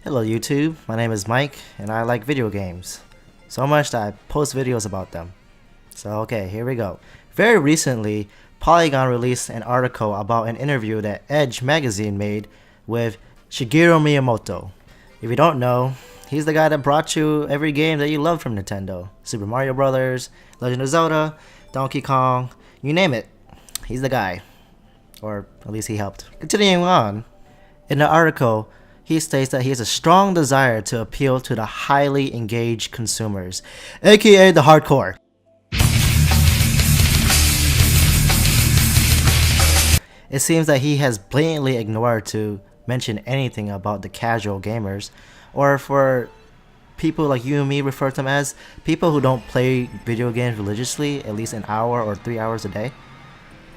Hello YouTube, my name is Mike and I like video games. So much that I post videos about them. So okay, here we go. Very recently, Polygon released an article about an interview that Edge magazine made with Shigeru Miyamoto. If you don't know, he's the guy that brought you every game that you love from Nintendo. Super Mario Bros., Legend of Zelda, Donkey Kong, you name it. He's the guy. Or at least he helped. Continuing on, in the article, he states that he has a strong desire to appeal to the highly engaged consumers, aka the hardcore. It seems that he has blatantly ignored to mention anything about the casual gamers, or for people like you and me refer to them as people who don't play video games religiously, at least an hour or 3 hours a day.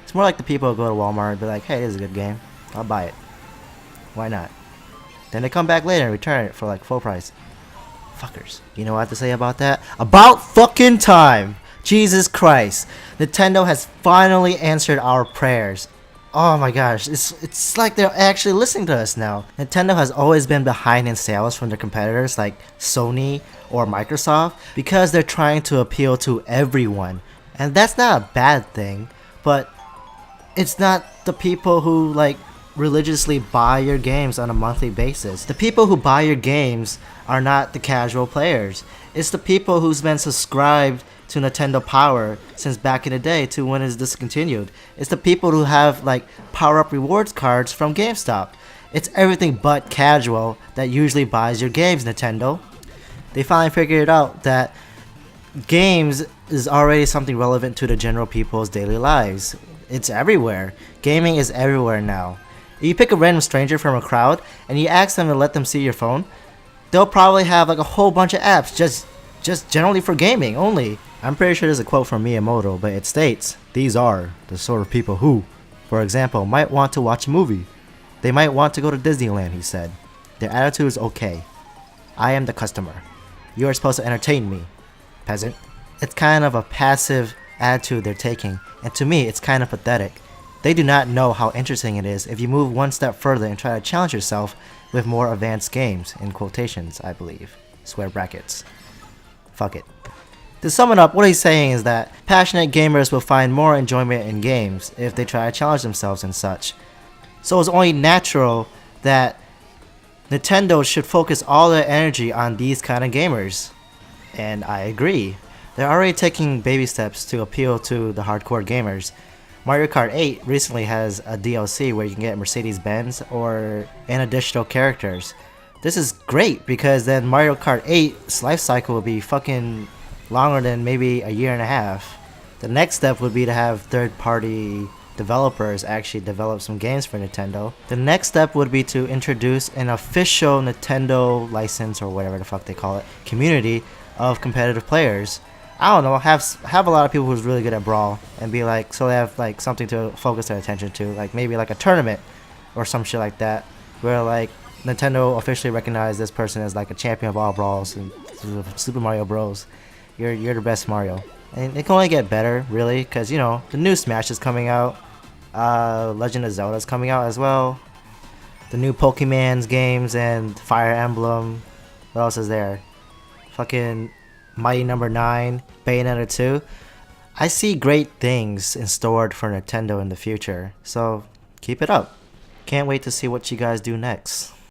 It's more like the people who go to Walmart and be like, hey, this is a good game, I'll buy it. Why not? Then they come back later and return it for like full price. Fuckers. You know what I have to say about that? About fucking time! Jesus Christ. Nintendo has finally answered our prayers. Oh my gosh, it's like they're actually listening to us now. Nintendo has always been behind in sales from their competitors like Sony or Microsoft because they're trying to appeal to everyone. And that's not a bad thing, but it's not the people who like religiously buy your games on a monthly basis. The people who buy your games are not the casual players. It's the people who's been subscribed to Nintendo Power since back in the day to when it's discontinued. It's the people who have like power-up rewards cards from GameStop. It's everything but casual that usually buys your games, Nintendo. They finally figured out that games is already something relevant to the general people's daily lives. It's everywhere. Gaming is everywhere now. If you pick a random stranger from a crowd and you ask them to let them see your phone, they'll probably have like a whole bunch of apps just generally for gaming only. I'm pretty sure there's a quote from Miyamoto, but it states, "These are the sort of people who, for example, might want to watch a movie. They might want to go to Disneyland," he said. "Their attitude is okay. I am the customer. You are supposed to entertain me, peasant." It's kind of a passive attitude they're taking, and to me it's kind of pathetic. They do not know how interesting it is if you move one step further and try to challenge yourself with more advanced games, in quotations, I believe. Square brackets. Fuck it. To sum it up, what he's saying is that passionate gamers will find more enjoyment in games if they try to challenge themselves and such. So it's only natural that Nintendo should focus all their energy on these kind of gamers. And I agree. They're already taking baby steps to appeal to the hardcore gamers. Mario Kart 8 recently has a DLC where you can get Mercedes-Benz or and additional characters. This is great because then Mario Kart 8's life cycle will be fucking longer than maybe a year and a half. The next step would be to have third-party developers actually develop some games for Nintendo. The next step would be to introduce an official Nintendo license or whatever the fuck they call it, community of competitive players. I don't know, have a lot of people who's really good at Brawl and be like, so they have like something to focus their attention to, like maybe like a tournament or some shit like that, where like Nintendo officially recognized this person as like a champion of all Brawls and Super Mario Bros. You're the best Mario, and it can only get better, really, because you know the new Smash is coming out, Legend of Zelda is coming out as well, the new Pokemon's games and Fire Emblem. What else is there? Fucking Mighty Number 9, Bayonetta 2. I see great things in store for Nintendo in the future, so keep it up. Can't wait to see what you guys do next.